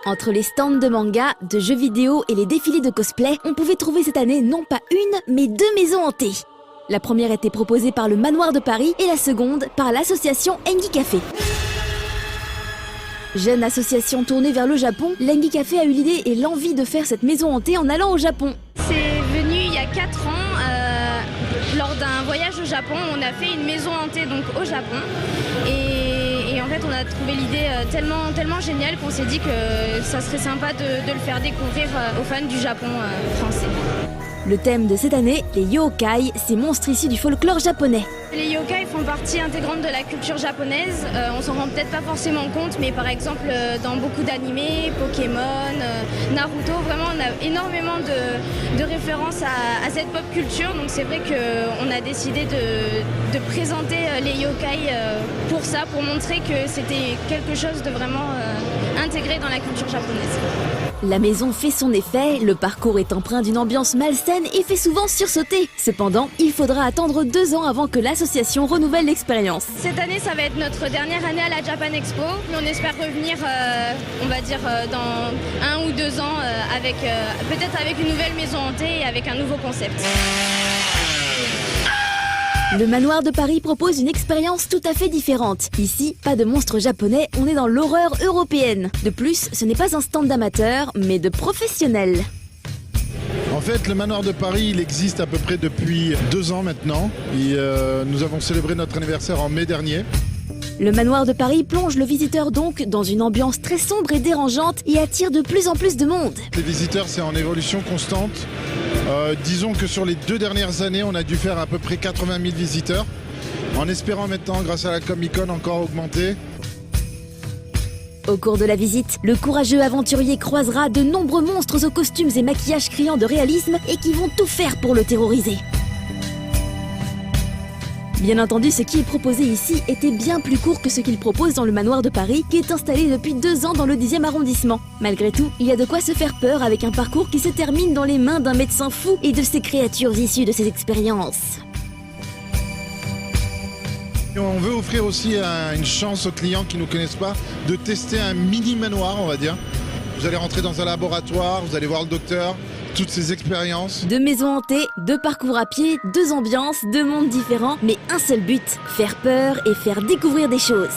Entre les stands de manga, de jeux vidéo et les défilés de cosplay, on pouvait trouver cette année non pas une, mais 2 maisons hantées. La première était proposée par le Manoir de Paris et la seconde par l'association Engi Café. Jeune association tournée vers le Japon, l'Engi Café a eu l'idée et l'envie de faire cette maison hantée en allant au Japon. C'est venu il y a 4 ans, lors d'un voyage au Japon, on a fait une maison hantée donc au Japon. Et en fait on a trouvé l'idée tellement géniale qu'on s'est dit que ça serait sympa de le faire découvrir aux fans du Japon français. Le thème de cette année, les yokai, ces monstres issus du folklore japonais. Les yokai font partie intégrante de la culture japonaise, on s'en rend peut-être pas forcément compte, mais par exemple dans beaucoup d'animés, Pokémon, Naruto, vraiment on a énormément de références à cette pop culture, donc c'est vrai qu'on a décidé de présenter les yokai pour ça, pour montrer que c'était quelque chose de vraiment intégré dans la culture japonaise. La maison fait son effet, le parcours est empreint d'une ambiance malsaine et fait souvent sursauter. Cependant, il faudra attendre 2 ans avant que l'association renouvelle l'expérience. Cette année, ça va être notre dernière année à la Japan Expo, mais on espère revenir, on va dire, dans 1 ou 2 ans, peut-être avec une nouvelle maison hantée et avec un nouveau concept. Le Manoir de Paris propose une expérience tout à fait différente. Ici, pas de monstres japonais, on est dans l'horreur européenne. De plus, ce n'est pas un stand d'amateurs, mais de professionnels. En fait, le Manoir de Paris, il existe à peu près depuis 2 ans maintenant. Et, nous avons célébré notre anniversaire en mai dernier. Le Manoir de Paris plonge le visiteur donc dans une ambiance très sombre et dérangeante et attire de plus en plus de monde. Les visiteurs, c'est en évolution constante. Disons que sur les 2 dernières années, on a dû faire à peu près 80 000 visiteurs. En espérant maintenant, grâce à la Comic-Con, encore augmenter. Au cours de la visite, le courageux aventurier croisera de nombreux monstres aux costumes et maquillages criants de réalisme et qui vont tout faire pour le terroriser. Bien entendu, ce qui est proposé ici était bien plus court que ce qu'il propose dans le Manoir de Paris, qui est installé depuis 2 ans dans le 10e arrondissement. Malgré tout, il y a de quoi se faire peur avec un parcours qui se termine dans les mains d'un médecin fou et de ces créatures issues de ses expériences. On veut offrir aussi une chance aux clients qui ne nous connaissent pas de tester un mini manoir, on va dire. Vous allez rentrer dans un laboratoire, vous allez voir le docteur, toutes ces expériences. 2 maisons hantées, 2 parcours à pied, 2 ambiances, 2 mondes différents, mais un seul but, faire peur et faire découvrir des choses.